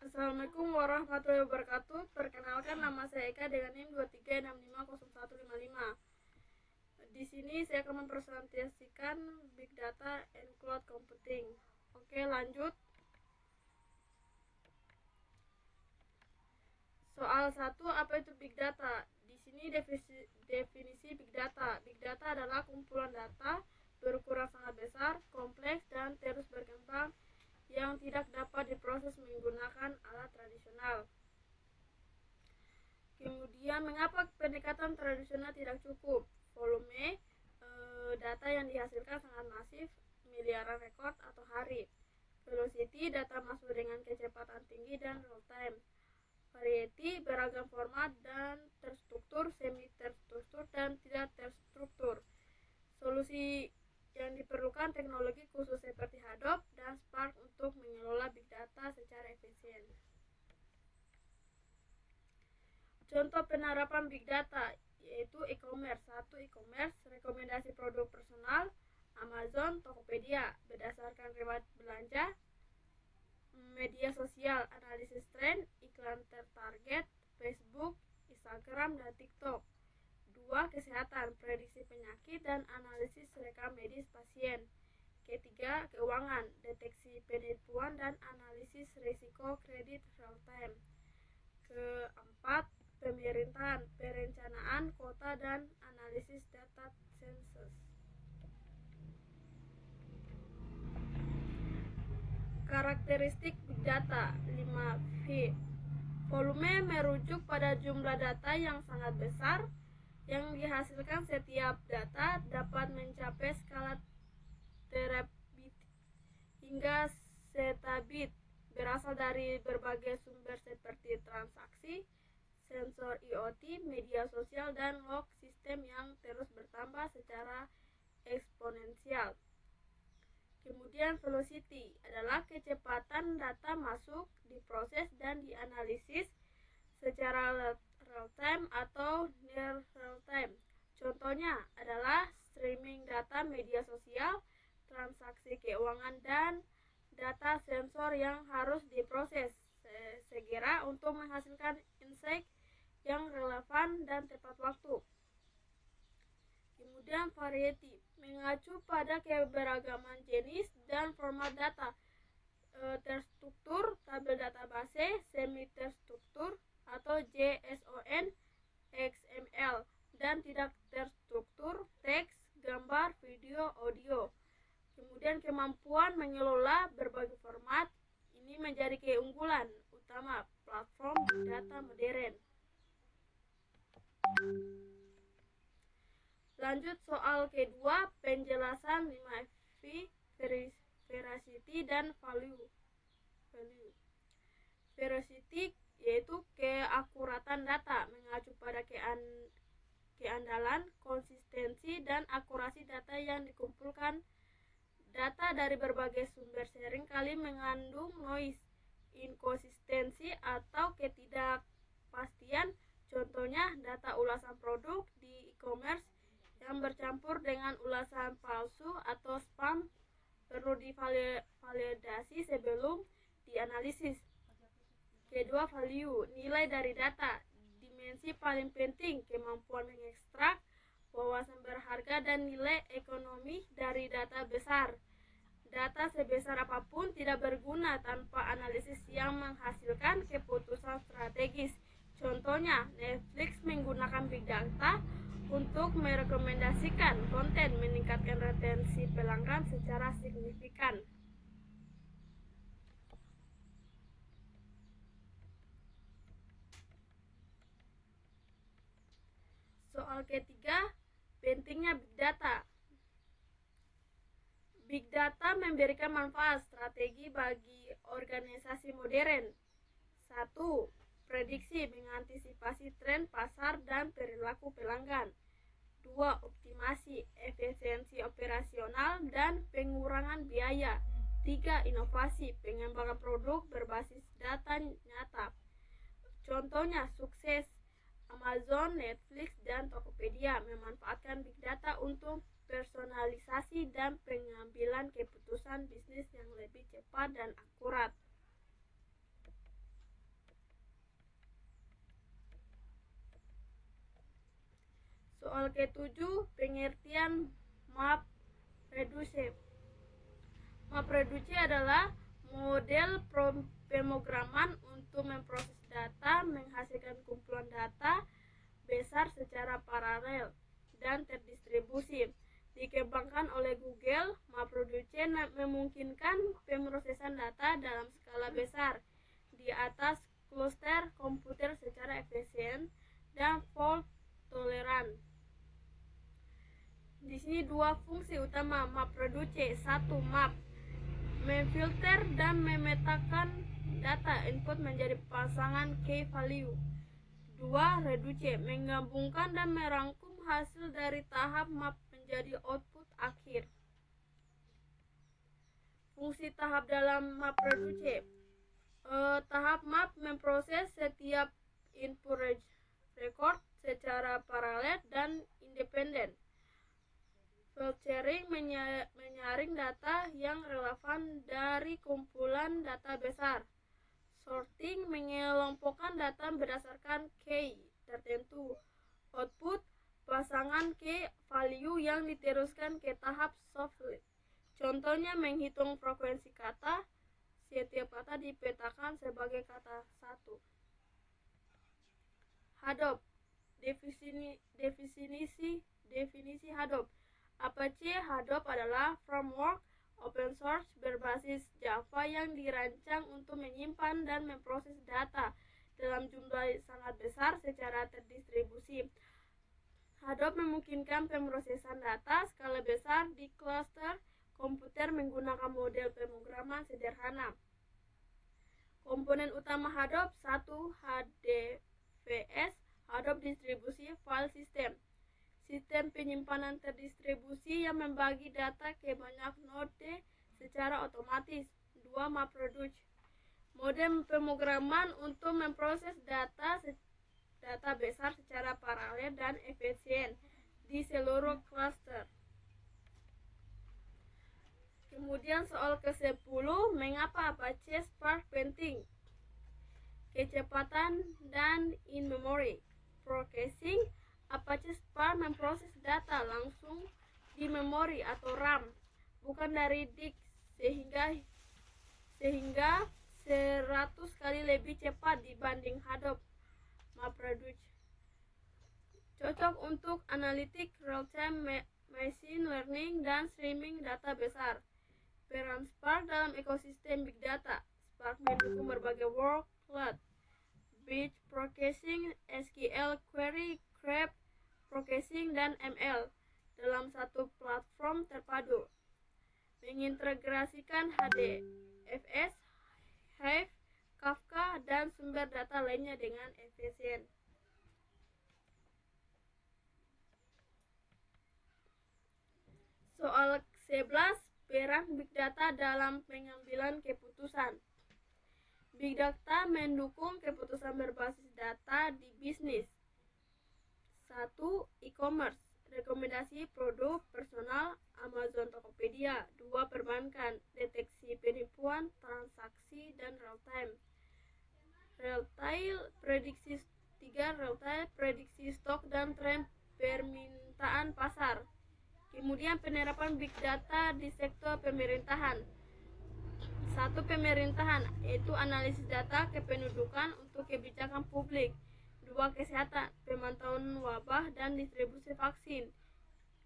Assalamualaikum warahmatullahi wabarakatuh. Perkenalkan, nama saya Eka dengan NIM 23650155. Di sini saya akan mempresentasikan Big Data and Cloud Computing. Oke, lanjut. Soal 1, apa itu Big Data? Di sini definisi Big Data. Big Data adalah kumpulan data berukuran sangat besar, kompleks, dan terus berkembang yang tidak dapat diproses menggunakan alat tradisional. Kemudian, mengapa pendekatan tradisional tidak cukup? Volume data yang dihasilkan sangat masif, miliaran rekod atau hari. Velocity, data masuk dengan kecepatan tinggi dan real time. Variety, beragam format dan terstruktur, semi terstruktur, dan tidak terstruktur. Solusi yang diperlukan teknologi khusus seperti Hadoop dan Spark untuk mengelola big data secara efisien. Contoh penerapan big data yaitu e-commerce. 1. E-commerce, rekomendasi produk personal, Amazon, Tokopedia berdasarkan riwayat belanja. Media sosial, analisis tren, iklan tertarget, Facebook, Instagram, dan TikTok. 2. Kesehatan, prediksi penyakit dan analisis rekam medis pasien. Ketiga, keuangan, deteksi penipuan dan analisis risiko kredit real time. Keempat, pemerintahan, perencanaan kota dan analisis data sensus. Karakteristik big data 5V. Volume merujuk pada jumlah data yang sangat besar yang dihasilkan. Setiap data dapat mencapai skala terabit hingga zetabit, berasal dari berbagai sumber seperti transaksi, sensor IoT, media sosial, dan log sistem yang terus bertambah secara eksponensial. Kemudian velocity adalah kecepatan data masuk, diproses, dan dianalisis secara real time atau near real time. Contohnya adalah streaming data media sosial, transaksi keuangan, dan data sensor yang harus diproses segera untuk menghasilkan insight yang relevan dan tepat waktu. Kemudian variety mengacu pada keberagaman jenis dan format data, terstruktur, tabel database, semi terstruktur atau JSON, XML, dan tidak terstruktur, teks, gambar, video, audio. Kemudian kemampuan mengelola berbagai format ini menjadi keunggulan utama platform data modern. Lanjut soal kedua, penjelasan 5V, veracity dan value. Veracity yaitu keakuratan data, mengacu pada keandalan, konsistensi, dan akurasi data yang dikumpulkan. Data dari berbagai sumber seringkali mengandung noise, inkonsistensi, atau ketidakpastian. Contohnya, data ulasan produk di e-commerce yang bercampur dengan ulasan palsu atau spam perlu divalidasi sebelum dianalisis. Kedua, value, nilai dari data. Dimensi paling penting, kemampuan mengekstrak wawasan berharga dan nilai ekonomi dari data besar. Data sebesar apapun tidak berguna tanpa analisis yang menghasilkan keputusan strategis. Contohnya, Netflix menggunakan big data untuk merekomendasikan konten, meningkatkan retensi pelanggan secara signifikan. Soal ketiga, pentingnya big data. Big data memberikan manfaat strategi bagi organisasi modern. 1. Prediksi, mengantisipasi tren pasar dan perilaku pelanggan. 2. Optimasi, efisiensi operasional dan pengurangan biaya. 3. Inovasi, pengembangan produk berbasis data nyata. Contohnya sukses Amazon, Netflix, dan Tokopedia memanfaatkan big data untuk personalisasi dan pengambilan keputusan bisnis yang lebih cepat dan akurat. Soal ke-7, pengertian MapReduce. MapReduce adalah model pemrograman untuk memproses data, menghasilkan kumpulan data besar secara paralel dan terdistribusi. Dikembangkan oleh Google, MapReduce memungkinkan pemrosesan data dalam skala besar di atas cluster komputer secara efisien dan fault toleran. Di sini dua fungsi utama MapReduce. Satu, map, memfilter dan memetakan data input menjadi pasangan key value. Dua, reduce, menggabungkan dan merangkum hasil dari tahap map menjadi output akhir. Fungsi tahap dalam MapReduce. Tahap map memproses setiap input record secara paralel dan independen. Filtering menyaring data yang relevan dari kumpulan data besar. Sorting mengelompokkan data berdasarkan key tertentu. Output pasangan key value yang diteruskan ke tahap software. Contohnya menghitung frekuensi kata. Setiap kata dipetakan sebagai kata satu. Hadoop. Definisi Hadoop. Apache Hadoop adalah framework open source berbasis Java yang dirancang untuk menyimpan dan memproses data dalam jumlah sangat besar secara terdistribusi. Hadoop memungkinkan pemrosesan data skala besar di cluster komputer menggunakan model pemrograman sederhana. Komponen utama Hadoop. 1. HDFS, Hadoop Distribusi File System, sistem penyimpanan terdistribusi yang membagi data ke banyak node secara otomatis. 2. MapReduce, model pemrograman untuk memproses data besar secara paralel dan efisien di seluruh cluster. Kemudian soal ke-10, mengapa Apache Spark penting? Kecepatan dan in-memory processing. Apache Spark memproses data langsung di memori atau RAM, bukan dari disk, sehingga 100 kali lebih cepat dibanding Hadoop. MapReduce cocok untuk analitik real-time machine learning dan streaming data besar. Peran Spark dalam ekosistem big data. Spark mendukung berbagai workload, batch processing, SQL query, graph processing, dan ML dalam satu platform terpadu. Mengintegrasikan HDFS, Hive, Kafka, dan sumber data lainnya dengan efisien. Soal 11, peran big data dalam pengambilan keputusan. Big data mendukung keputusan berbasis data di bisnis. 1. E-commerce, rekomendasi produk personal, Amazon, Tokopedia. 2. Perbankan, deteksi penipuan, transaksi, dan real-time prediksi. 3. Real-time prediksi stok dan tren permintaan pasar. Kemudian penerapan big data di sektor pemerintahan. 1. Pemerintahan, yaitu analisis data kependudukan untuk kebijakan publik. 2. Kesehatan, pemantauan wabah dan distribusi vaksin.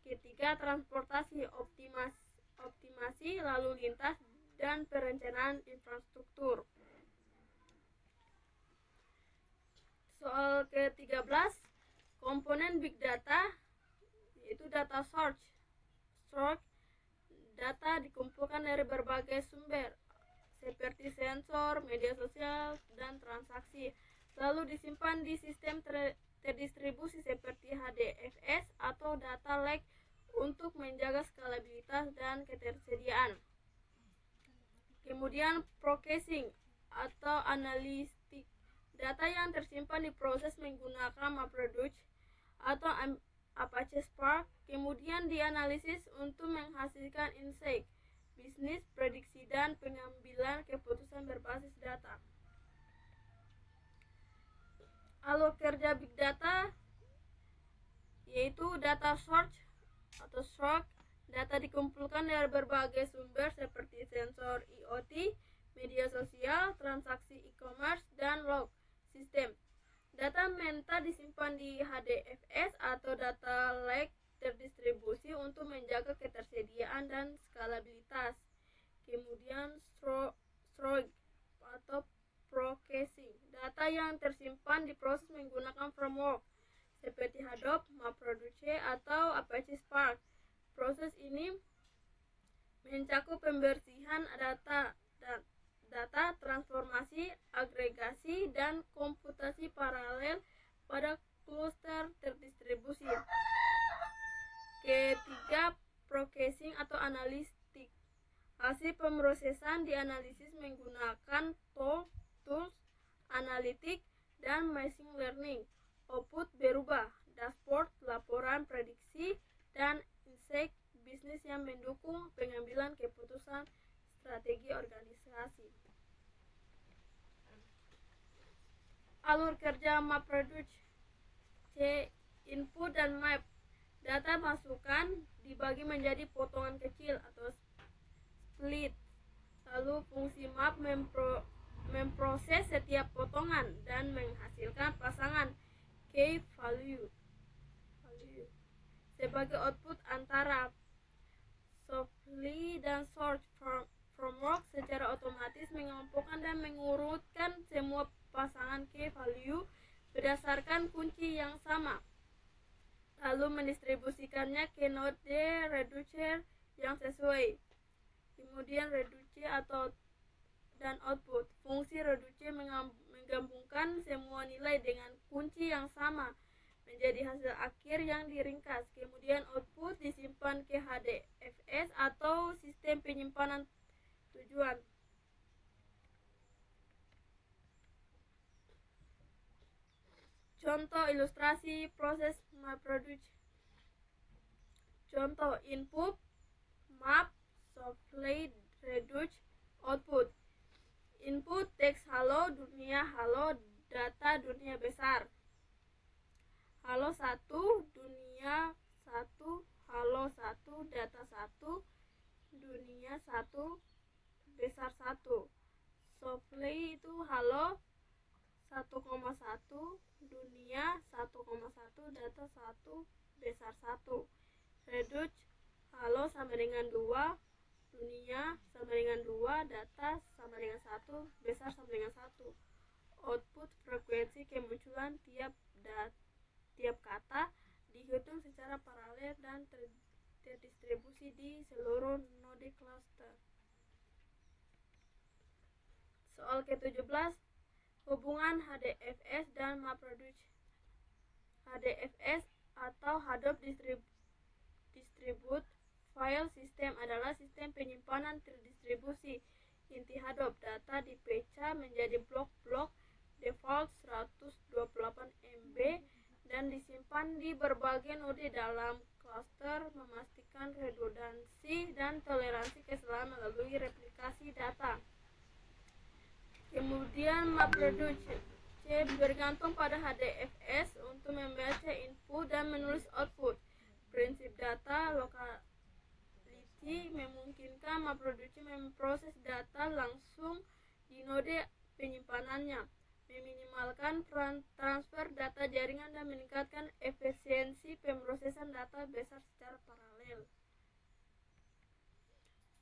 Ketiga, transportasi, optimasi lalu lintas dan perencanaan infrastruktur. Soal ke-13, komponen big data, yaitu data source. Data dikumpulkan dari berbagai sumber seperti sensor, media sosial, dan transaksi, lalu disimpan di sistem terdistribusi seperti HDFS atau data lake untuk menjaga skalabilitas dan ketersediaan. Kemudian processing atau analitik Data yang tersimpan diproses menggunakan MapReduce atau Apache Spark, kemudian dianalisis untuk menghasilkan insight, bisnis, prediksi, dan pengambilan keputusan berbasis data. Alur kerja Big Data yaitu data source atau source. Data dikumpulkan dari berbagai sumber seperti sensor IoT, media sosial, transaksi e-commerce, dan log sistem. Data meta disimpan di HDFS atau data lake terdistribusi untuk menjaga ketersediaan dan skalabilitas. Kemudian storage atau processing. Data yang tersimpan diproses menggunakan framework seperti Hadoop, MapReduce, atau Apache Spark. Proses ini mencakup pembersihan data, transformasi, agregasi, dan komputasi paralel pada cluster terdistribusi. Ketiga, processing atau analitik. Hasil pemrosesan dianalisis menggunakan tools analitik dan machine learning. Output berubah, dashboard, laporan prediksi, dan insight bisnis yang mendukung pengambilan keputusan strategi organisasi. Alur kerja MapReduce. C. Input dan map. Data masukan dibagi menjadi potongan kecil atau split. Lalu fungsi map memproses setiap potongan dan menghasilkan pasangan key value sebagai output antara Softly dan Search Framework secara otomatis mengelompokkan dan mengurutkan semua pasangan key value berdasarkan kunci yang sama, lalu mendistribusikannya ke node reducer yang sesuai. Kemudian reduce dan output. Fungsi reduce menggabungkan semua nilai dengan kunci yang sama menjadi hasil akhir yang diringkas. Kemudian output disimpan ke HDFS atau sistem penyimpanan tujuan. Contoh ilustrasi proses MapReduce. Contoh input map softly reduce output. Input teks halo dunia, halo data dunia besar. Halo 1 dunia 1, halo 1 data 1, dunia 1 besar 1. Softly itu halo 1,1, dunia 1,1, data 1 besar 1. Reduce halo sama dengan 2, dunia sama dengan 2, data sama dengan 1, besar sama dengan 1. Output frekuensi kemunculan tiap kata dihitung secara paralel dan terdistribusi di seluruh node cluster. Soal ke-17, hubungan HDFS dan MapReduce. HDFS atau Hadoop Distribute File System adalah sistem penyimpanan terdistribusi. Inti Hadoop, data dipecah menjadi blok-blok default 128 MB dan disimpan di berbagai node dalam cluster, memastikan redundansi dan toleransi kesalahan melalui replikasi data. Kemudian MapReduce bergantung pada HDFS untuk membaca input dan menulis output. Prinsip data locality memungkinkan MapReduce memproses data langsung di node penyimpanannya, meminimalkan transfer data jaringan dan meningkatkan efisiensi pemrosesan data besar secara paralel.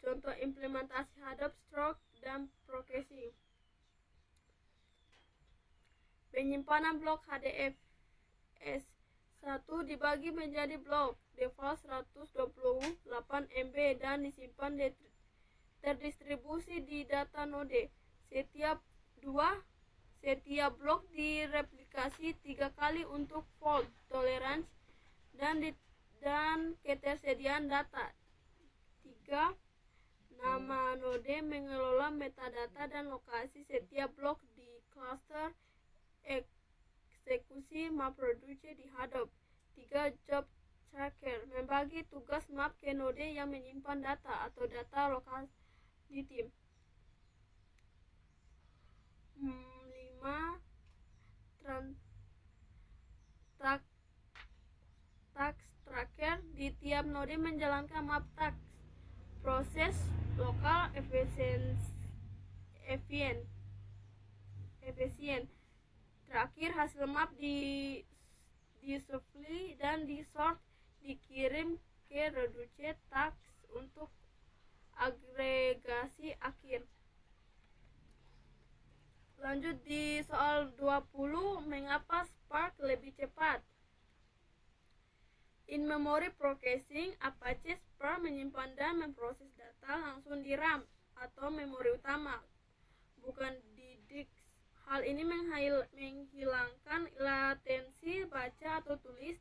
Contoh implementasi Hadoop Stroke dan Processing. Penyimpanan blok HDFS 1 dibagi menjadi blok default 128 MB dan disimpan terdistribusi di data node. Setiap blok direplikasi 3 kali untuk fault tolerance dan ketersediaan data. 3. Nama node mengelola metadata dan lokasi setiap blok di cluster eksekusi MapReduce di Hadoop. 3. Job tracker membagi tugas map ke node yang menyimpan data atau data lokal di tim. 5. Task tracker di tiap node menjalankan map task proses lokal efisien. Terakhir, hasil map di shuffle dan di sort dikirim ke Reduce task untuk agregasi akhir. Lanjut di soal 20, mengapa Spark lebih cepat? In memory processing, Apache Spark menyimpan dan memproses data langsung di RAM atau memori utama, bukan di disk. Hal ini menghilangkan latensi baca atau tulis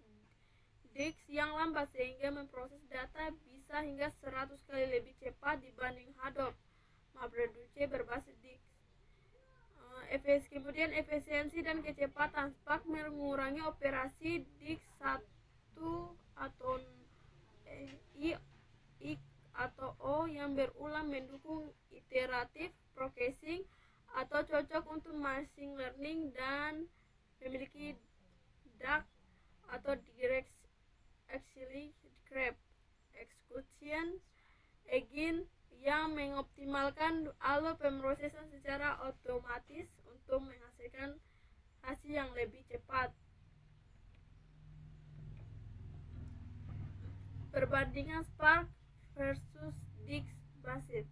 disk yang lambat, sehingga memproses data bisa hingga 100 kali lebih cepat dibanding Hadoop MapReduce berbasis disk. Kemudian efisiensi dan kecepatan. Spark mengurangi operasi disk 1 atau I atau O yang berulang, mendukung iteratif processing atau cocok untuk machine learning, dan memiliki DAG atau Direct Execution Engine yang mengoptimalkan alur pemrosesan secara otomatis untuk menghasilkan hasil yang lebih cepat. Perbandingan Spark versus disk basis.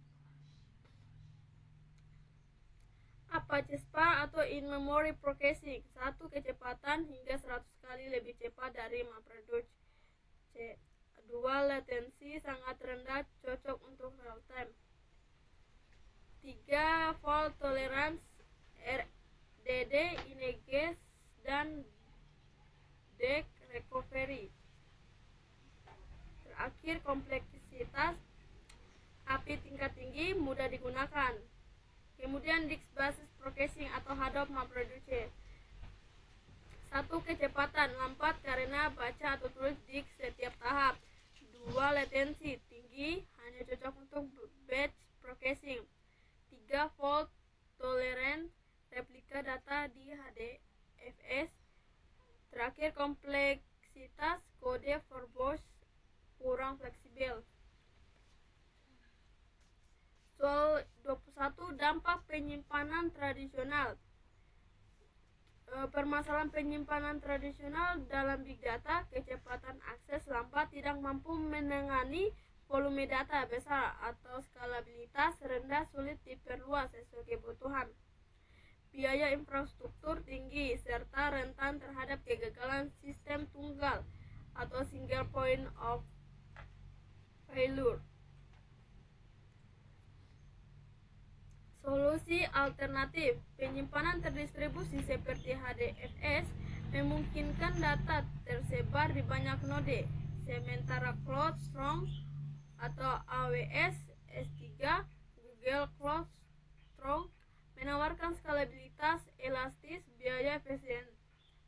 Apache Spark atau in-memory processing. 1. Kecepatan hingga 100 kali lebih cepat dari MapReduce. 2. Latensi sangat rendah, cocok untuk real time. 3. Fault tolerance, RDD, iNGS, dan DAG recovery. Terakhir, kompleksitas API tingkat tinggi, mudah digunakan. Kemudian disk basis processing atau Hadoop MapReduce. 1. Kecepatan lambat karena baca atau tulis disk setiap tahap. 2. Latensi tinggi, hanya cocok untuk batch processing. 3. Fault tolerant, replika data di HDFS. Terakhir, kompleksitas kode verbose kurang fleksibel. Soal 21, dampak penyimpanan tradisional. Permasalahan penyimpanan tradisional dalam big data. Kecepatan akses lambat, tidak mampu menangani volume data besar, atau skalabilitas rendah, sulit diperluas sesuai kebutuhan. Biaya infrastruktur tinggi, serta rentan terhadap kegagalan sistem tunggal atau single point of failure. Solusi alternatif. Penyimpanan terdistribusi seperti HDFS memungkinkan data tersebar di banyak node, sementara Cloud Strong atau AWS S3, Google Cloud Strong menawarkan skalabilitas elastis, biaya efisien,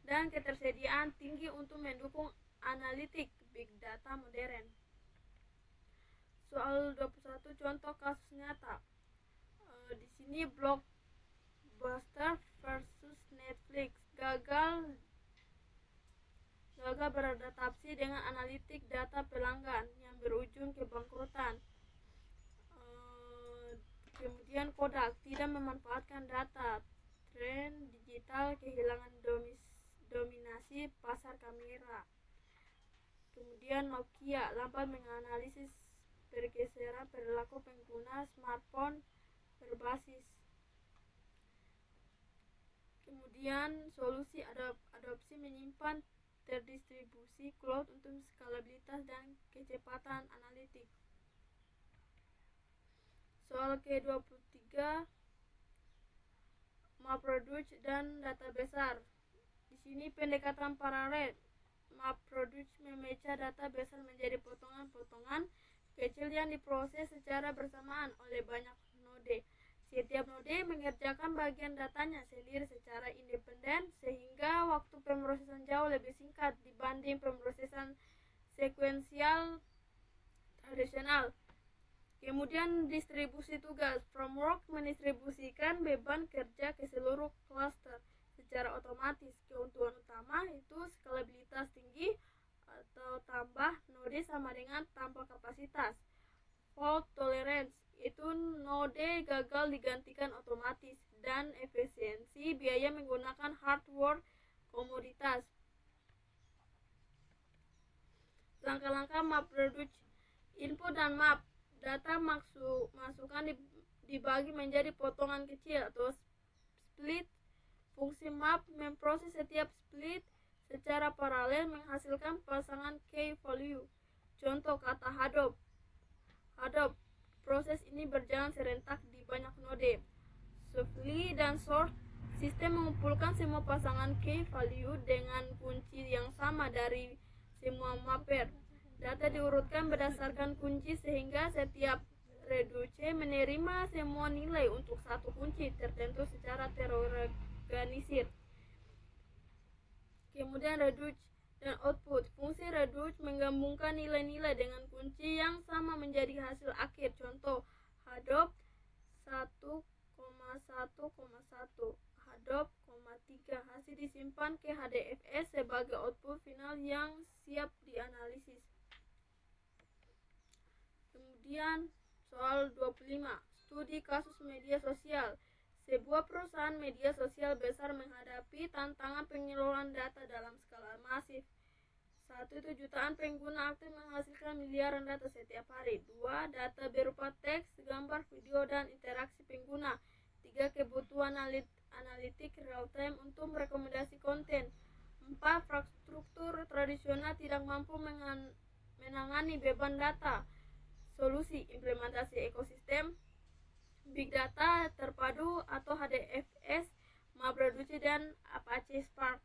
dan ketersediaan tinggi untuk mendukung analitik big data modern. Soal 21, contoh kasus nyata. Di sini Blockbuster versus Netflix gagal beradaptasi dengan analitik data pelanggan yang berujung kebangkrutan. Kemudian Kodak tidak memanfaatkan data tren digital, kehilangan dominasi pasar kamera. Kemudian Nokia lambat menganalisis pergeseran perilaku pengguna smartphone berbasis. Kemudian solusi adopsi menyimpan terdistribusi cloud untuk skalabilitas dan kecepatan analitik. Soal ke-23, MapReduce dan data besar. Di sini pendekatan paralel. MapReduce memecah data besar menjadi potongan-potongan kecil yang diproses secara bersamaan oleh banyak node, Setiap node mengerjakan bagian datanya sendiri secara independen sehingga waktu pemrosesan jauh lebih singkat dibanding pemrosesan sekuensial tradisional. Kemudian distribusi tugas. Framework mendistribusikan beban kerja ke seluruh cluster secara otomatis. Keuntungan utama itu skalabilitas tinggi atau tambah node sama dengan tanpa kapasitas. Fault tolerance itu node gagal digantikan otomatis, dan efisiensi biaya menggunakan hardware komoditas. Langkah-langkah map reduce. Input dan map data masukan dibagi menjadi potongan kecil atau split. Fungsi map memproses setiap split secara paralel menghasilkan pasangan key value. Contoh kata Hadoop. Proses ini berjalan serentak di banyak node. Shuffle dan sort. Sistem mengumpulkan semua pasangan key value dengan kunci yang sama dari semua mapper. Data diurutkan berdasarkan kunci sehingga setiap reduce menerima semua nilai untuk satu kunci tertentu secara terorganisir. Kemudian reduce dan output. Fungsi reduce menggabungkan nilai-nilai dengan kunci yang sama menjadi hasil akhir. Contoh Hadoop 1,1,1, Hadoop, 3. Hasil disimpan ke HDFS sebagai output final yang siap dianalisis. Kemudian soal 25. Studi kasus media sosial. Sebuah perusahaan media sosial besar menghadapi tantangan pengelolaan data dalam skala masif. 1. Jutaan pengguna aktif menghasilkan miliaran data setiap hari. 2. Data berupa teks, gambar, video, dan interaksi pengguna. 3. Kebutuhan analitik real-time untuk merekomendasi konten. 4. Infrastruktur tradisional tidak mampu menangani beban data. Solusi implementasi ekosistem Big Data terpadu atau HDFS, MapReduce, dan Apache Spark.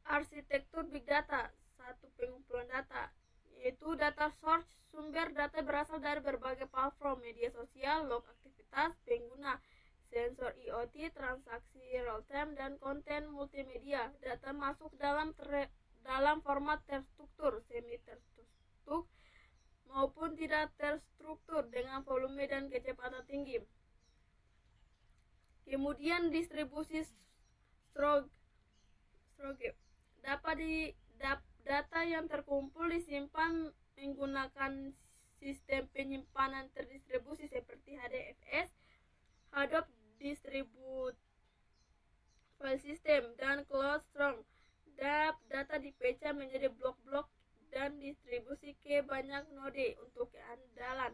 Arsitektur Big Data. 1. Pengumpulan data, yaitu data source. Sumber data berasal dari berbagai platform media sosial, log aktivitas pengguna, sensor IoT, transaksi real-time, dan konten multimedia. Data masuk dalam format terstruktur, semi-terstruktur, maupun tidak terstruktur dengan volume dan kecepatan tinggi. Kemudian distribusi Stroge. Data yang terkumpul disimpan menggunakan sistem penyimpanan terdistribusi seperti HDFS, Hadoop Distributed File System, dan CloudStrong. Data dipecah menjadi blok-blok dan distribusi ke banyak node untuk keandalan,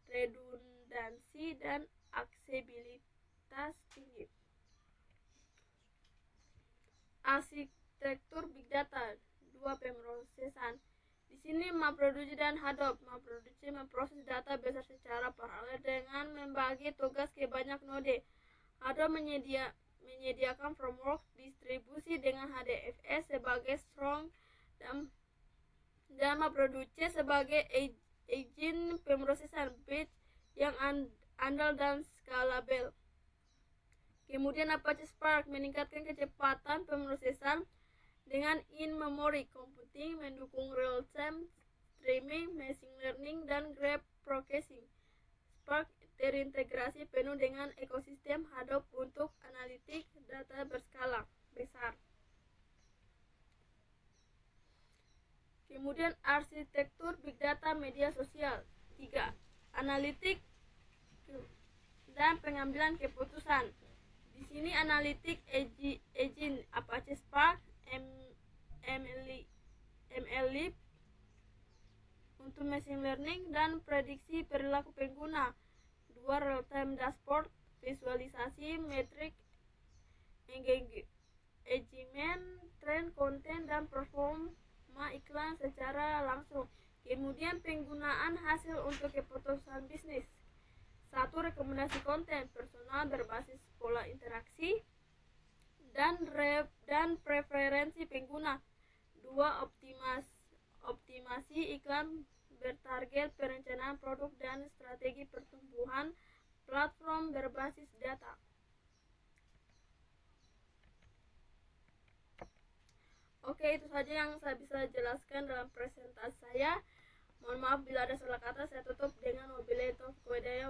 redundansi, dan aksesibilitas tinggi. Arsitektur Big Data. 2. Pemrosesan. Di sini MapReduce dan Hadoop. MapReduce memproses data besar secara paralel dengan membagi tugas ke banyak node. Hadoop menyediakan framework distribusi dengan HDFS sebagai strong dan MapReduce sebagai engine pemrosesan batch yang andal dan skalabel. Kemudian Apache Spark meningkatkan kecepatan pemrosesan dengan in-memory computing, mendukung real-time streaming, machine learning, dan graph processing. Spark terintegrasi penuh dengan ekosistem Hadoop untuk analitik data berskala besar. Kemudian arsitektur Big Data media sosial. 3. Analitik dan pengambilan keputusan. Di sini analitik engine Apache Spark, MLlib untuk machine learning dan prediksi perilaku pengguna. 2. Real-time dashboard, visualisasi metrik, engagement, tren konten, dan performa iklan secara langsung. Kemudian penggunaan hasil untuk keputusan bisnis. 1. Rekomendasi konten personal berbasis pola interaksi dan preferensi pengguna. 2. Optimasi iklan bertarget perencanaan produk dan strategi pertumbuhan platform berbasis data. Oke, itu saja yang saya bisa jelaskan dalam presentasi saya. Mohon maaf bila ada salah kata. Saya tutup dengan wabillahi taufiq wal hidayah.